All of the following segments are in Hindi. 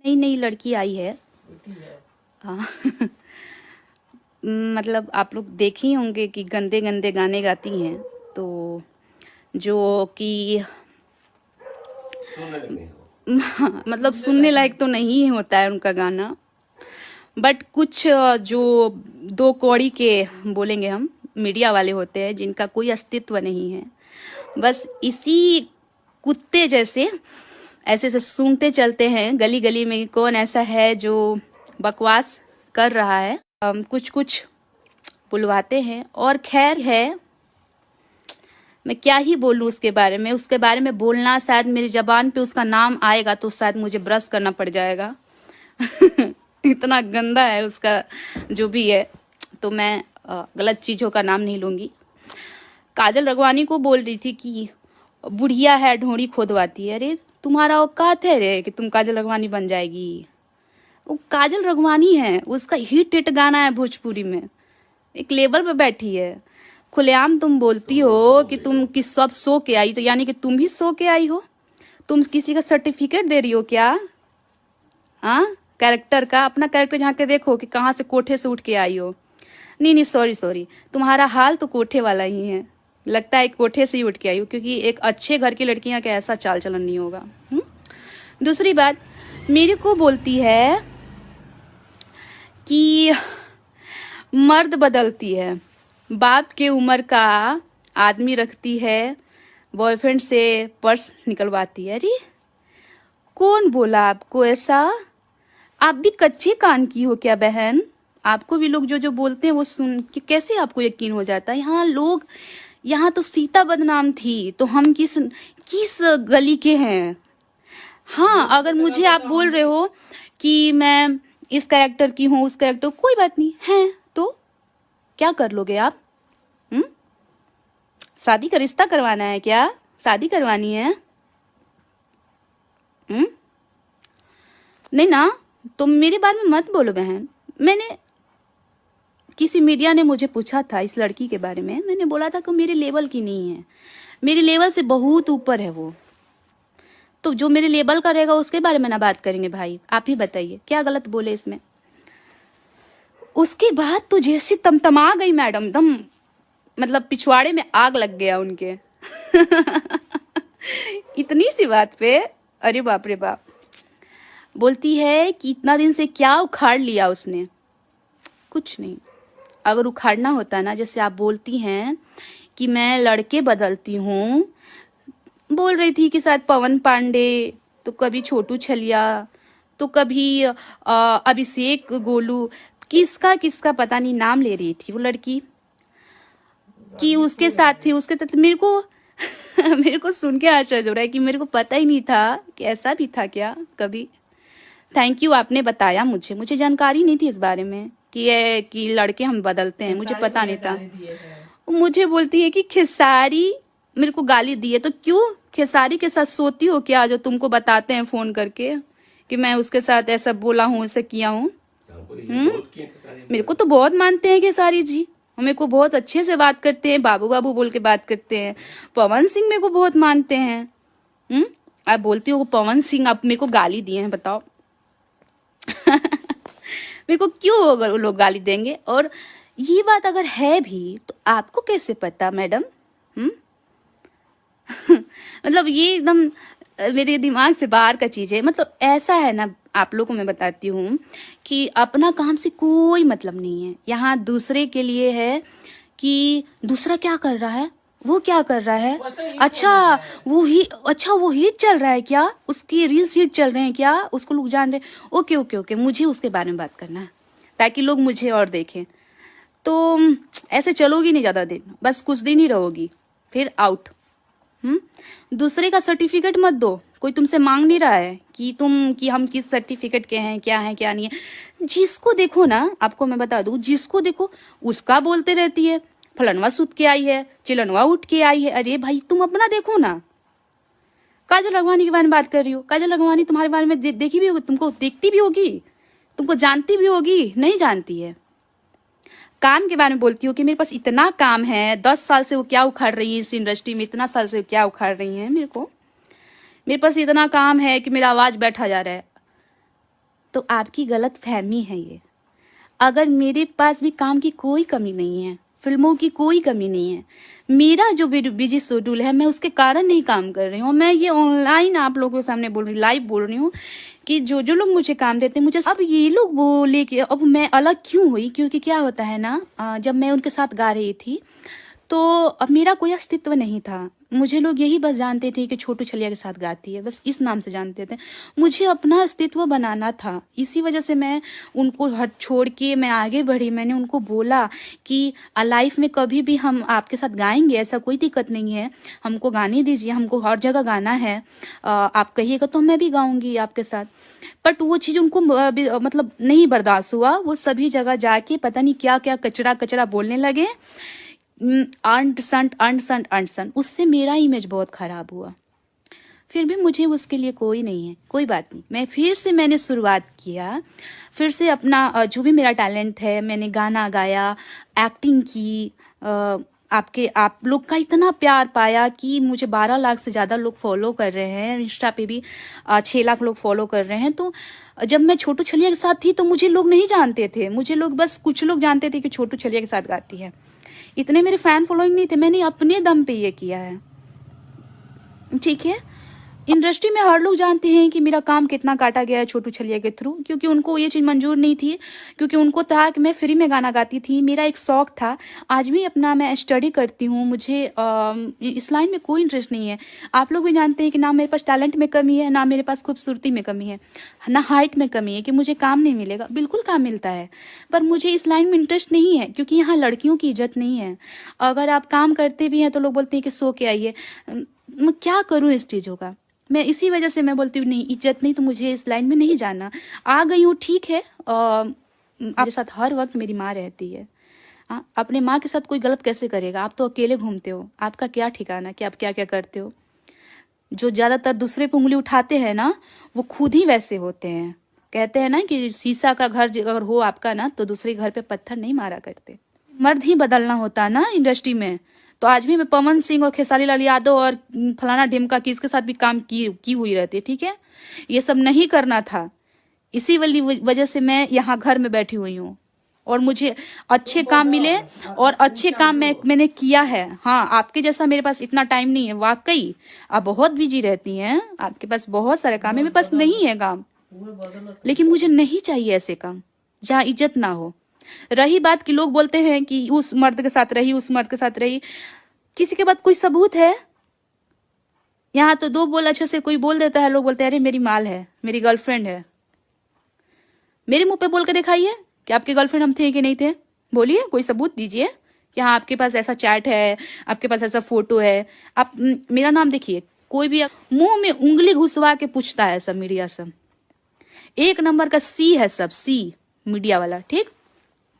नई नई लड़की आई है। हाँ। मतलब आप लोग देखे ही होंगे कि गंदे गंदे गाने गाती हैं, तो जो कि मतलब सुनने लायक तो नहीं होता है उनका गाना। बट कुछ जो दो कौड़ी के बोलेंगे हम, मीडिया वाले होते हैं जिनका कोई अस्तित्व नहीं है, बस इसी कुत्ते जैसे ऐसे ऐसे सूंघते चलते हैं गली गली में, कौन ऐसा है जो बकवास कर रहा है। कुछ कुछ बुलवाते हैं और खैर है, मैं क्या ही बोलूं उसके बारे में। उसके बारे में बोलना, शायद मेरी जबान पे उसका नाम आएगा तो शायद मुझे ब्रश करना पड़ जाएगा। इतना गंदा है उसका जो भी है, तो मैं गलत चीज़ों का नाम नहीं लूंगी। काजल रघवानी को बोल रही थी कि बुढ़िया है ढोंड़ी खोदवाती है। अरे तुम्हारा औकात है रे कि तुम काजल रघवानी बन जाएगी? वो काजल रघवानी है, उसका हिट गाना है भोजपुरी में, एक लेवल पे बैठी है। खुलेआम तुम बोलती हो कि तुम किस सब सो के आई, तो यानी कि तुम भी सो के आई हो? तुम किसी का सर्टिफिकेट दे रही हो क्या? हाँ, कैरेक्टर का अपना कैरेक्टर यहाँ के देखो कि कहाँ से कोठे से उठ के आई हो। नहीं नहीं, सॉरी सॉरी, तुम्हारा हाल तो कोठे वाला ही है। लगता है कोठे से ही उठ के आई हो, क्योंकि एक अच्छे घर की लड़कियां का ऐसा चाल चलन नहीं होगा। दूसरी बात, मेरे को बोलती है कि मर्द बदलती है, बाप के उम्र का आदमी रखती है, बॉयफ्रेंड से पर्स निकलवाती है। अरे कौन बोला आपको ऐसा? आप भी कच्चे कान की हो क्या बहन? आपको भी लोग जो जो बोलते हैं वो सुन के कैसे आपको यकीन हो जाता है? यहाँ तो सीता बदनाम थी, तो हम किस किस गली के हैं? हाँ, अगर मुझे आप बोल रहे हो कि मैं इस कैरेक्टर की हूँ, उस कैरेक्टर, कोई बात नहीं है, तो क्या कर लोगे आप? शादी का रिश्ता करवाना है क्या? शादी करवानी है? नहीं ना, तुम मेरे बारे में मत बोलो बहन। मैंने किसी मीडिया ने मुझे पूछा था इस लड़की के बारे में, मैंने बोला था कि मेरे लेवल की नहीं है, मेरे लेवल से बहुत ऊपर है वो। तो जो मेरे लेवल का रहेगा उसके बारे में ना बात करेंगे भाई। आप ही बताइए क्या गलत बोले इसमें? उसके बाद तो जैसी तमतमा गई मैडम, दम मतलब पिछवाड़े में आग लग गया उनके। इतनी सी बात पे, अरे बाप रे बाप। बोलती है कि इतना दिन से क्या उखाड़ लिया उसने। कुछ नहीं, अगर उखाड़ना होता ना, जैसे आप बोलती हैं कि मैं लड़के बदलती हूँ, बोल रही थी कि शायद पवन पांडे, तो कभी छोटू छलिया, तो कभी अभिषेक गोलू, किसका किसका पता नहीं नाम ले रही थी वो लड़की कि उसके साथ थी, उसके साथ मेरे को मेरे को सुन के आश्चर्य हो रहा है कि मेरे को पता ही नहीं था कि ऐसा भी था क्या कभी। थैंक यू, आपने बताया मुझे जानकारी नहीं थी इस बारे में कि लड़के हम बदलते हैं, मुझे पता नहीं था। मुझे बोलती है कि खेसारी मेरे को गाली दी है, तो क्यों खेसारी के साथ सोती हो क्या, जो तुमको बताते हैं फोन करके कि मैं उसके साथ ऐसा बोला हूँ, ऐसा किया हूँ? मेरे को तो बहुत मानते हैं खेसारी जी, मेरे को बहुत अच्छे से बात करते हैं, बाबू बाबू बोल के बात करते हैं। पवन सिंह मेरे को बहुत मानते हैं। आप बोलती हो पवन सिंह आप मेरे को गाली दिए हैं, बताओ। मेरे को क्यों अगर वो लोग गाली देंगे? और ये बात अगर है भी तो आपको कैसे पता मैडम? मतलब ये एकदम मेरे दिमाग से बाहर का चीज है। मतलब ऐसा है ना, आप लोगों को मैं बताती हूँ कि अपना काम से कोई मतलब नहीं है, यहाँ दूसरे के लिए है कि दूसरा क्या कर रहा है, वो क्या कर रहा है। अच्छा वो हिट चल रहा है क्या, उसकी रील्स हिट चल रहे हैं क्या, उसको लोग जान रहे हैं? ओके ओके ओके, मुझे उसके बारे में बात करना है ताकि लोग मुझे और देखें। तो ऐसे चलोगी नहीं ज्यादा दिन, बस कुछ दिन ही रहोगी, फिर आउट। दूसरे का सर्टिफिकेट मत दो, कोई तुमसे मांग नहीं रहा है कि हम किस सर्टिफिकेट के हैं, क्या है क्या नहीं है। जिसको देखो ना, आपको मैं बता दूं, जिसको देखो उसका बोलते रहती है, फलनवा सूत के आई है, चिलनवा उठ के आई है। अरे भाई तुम अपना देखो ना। काजल रघवानी के बारे में बात कर रही हो, काजल रघवानी तुम्हारे बारे में देखी भी होगी, तुमको देखती भी होगी, तुमको जानती भी होगी, नहीं जानती है। काम के बारे में बोलती हो कि मेरे पास इतना काम है, 10 साल से वो क्या उखाड़ रही है इस इंडस्ट्री में, इतना साल से क्या उखाड़ रही है, मेरे पास इतना काम है कि मेरा आवाज बैठा जा रहा है। तो आपकी गलत फहमी है ये। अगर मेरे पास भी काम की कोई कमी नहीं है, फिल्मों की कोई कमी नहीं है, मेरा जो बिजी शेड्यूल है मैं उसके कारण नहीं काम कर रही हूँ। मैं ये ऑनलाइन आप लोगों के सामने बोल रही हूँ, लाइव बोल रही हूँ कि जो जो लोग मुझे काम देते हैं मुझे, अब ये लोग बोले कि अब मैं अलग क्यों हुई, क्योंकि क्या होता है ना, जब मैं उनके साथ गा रही थी तो अब मेरा कोई अस्तित्व नहीं था। मुझे लोग यही बस जानते थे कि छोटू छलिया के साथ गाती है, बस इस नाम से जानते थे। मुझे अपना अस्तित्व बनाना था, इसी वजह से मैं उनको हट छोड़ के मैं आगे बढ़ी। मैंने उनको बोला कि लाइफ में कभी भी हम आपके साथ गाएंगे, ऐसा कोई दिक्कत नहीं है, हमको गाने दीजिए, हमको हर जगह गाना है, आप कहिएगा तो मैं भी गाऊंगी आपके साथ। बट वो चीज़ उनको मतलब नहीं बर्दाश्त हुआ। वो सभी जगह जाके पता नहीं क्या क्या कचरा कचरा बोलने लगे, अंट संट अंट संट अंट संट। उससे मेरा इमेज बहुत खराब हुआ। फिर भी मुझे उसके लिए कोई नहीं है, कोई बात नहीं। मैं फिर से मैंने शुरुआत किया, फिर से अपना जो भी मेरा टैलेंट है, मैंने गाना गाया, एक्टिंग की। आप लोग का इतना प्यार पाया कि मुझे 12 लाख से ज़्यादा लोग फॉलो कर रहे हैं। इंस्टा पे भी 6 लाख लोग फॉलो कर रहे हैं। तो जब मैं छोटू छलिया के साथ थी तो मुझे लोग नहीं जानते थे, मुझे लोग बस कुछ लोग जानते थे कि छोटू छलिया के साथ गाती है। इतने मेरे फैन फॉलोइंग नहीं थे। मैंने अपने दम पे ये किया है, ठीक है। इंडस्ट्री में हर लोग जानते हैं कि मेरा काम कितना काटा गया है छोटू छलिया के थ्रू, क्योंकि उनको ये चीज़ मंजूर नहीं थी, क्योंकि उनको था कि मैं फ्री में गाना गाती थी। मेरा एक शौक था, आज भी अपना मैं स्टडी करती हूँ, मुझे इस लाइन में कोई इंटरेस्ट नहीं है। आप लोग भी जानते हैं कि ना मेरे पास टैलेंट में कमी है, ना मेरे पास खूबसूरती में कमी है, ना हाइट में कमी है कि मुझे काम नहीं मिलेगा। बिल्कुल काम मिलता है, पर मुझे इस लाइन में इंटरेस्ट नहीं है, क्योंकि यहाँ लड़कियों की इज्जत नहीं है। अगर आप काम करते भी हैं तो लोग बोलते हैं कि सो के आइए। मैं क्या करूँ इस चीज़ों का? मैं इसी वजह से मैं बोलती हूँ नहीं, इज्जत नहीं तो मुझे इस लाइन में नहीं जाना। आ गई हूँ, ठीक है। मेरे साथ हर वक्त मेरी माँ रहती है। अपने माँ के साथ कोई गलत कैसे करेगा? आप तो अकेले घूमते हो, आपका क्या ठिकाना कि आप क्या क्या करते हो। जो ज़्यादातर दूसरे पे उंगली उठाते हैं ना, वो खुद ही वैसे होते हैं। कहते हैं ना कि शीशा का घर अगर हो आपका ना, तो दूसरे घर पे पत्थर नहीं मारा करते। मर्द ही बदलना होता है ना इंडस्ट्री में। तो आज भी मैं पवन सिंह और खेसारी लाल यादव और फलाना ढिमका किसके साथ भी काम की हुई रहती, ठीक है। ये सब नहीं करना था, इसी वाली वजह से मैं यहाँ घर में बैठी हुई हूँ और मुझे अच्छे काम मिले और अच्छे काम मैंने किया है। हाँ, आपके जैसा मेरे पास इतना टाइम नहीं है, वाकई आप बहुत बिजी रहती हैं, आपके पास बहुत सारे काम है, मेरे पास नहीं है काम। लेकिन मुझे नहीं चाहिए ऐसे काम जहाँ इज्जत ना हो। रही बात कि लोग बोलते हैं कि उस मर्द के साथ रही, उस मर्द के साथ रही, किसी के पास कोई सबूत है? यहाँ तो दो बोल अच्छे से कोई बोल देता है, लोग बोलते हैं अरे मेरी माल है, मेरी गर्लफ्रेंड है। मेरे मुंह पे बोल के दिखाइए कि आपके गर्लफ्रेंड हम थे कि नहीं थे। बोलिए, कोई सबूत दीजिए कि हाँ आपके पास ऐसा चैट है, आपके पास ऐसा फोटो है। आप मेरा नाम देखिए, कोई भी मुंह में उंगली घुसवा के पूछता है सब मीडिया, सब एक नंबर का सी है, सब सी मीडिया वाला, ठीक।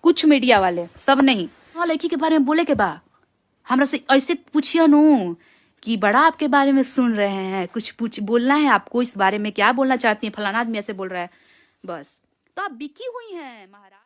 कुछ मीडिया वाले, सब नहीं। हाँ, लड़की के बारे में बोले के बा हमरा से ऐसे पूछिए नु कि बड़ा आपके बारे में सुन रहे हैं, कुछ पूछ बोलना है आपको इस बारे में, क्या बोलना चाहती हैं, फलाना आदमी ऐसे बोल रहा है, बस। तो आप बिकी हुई हैं महाराज।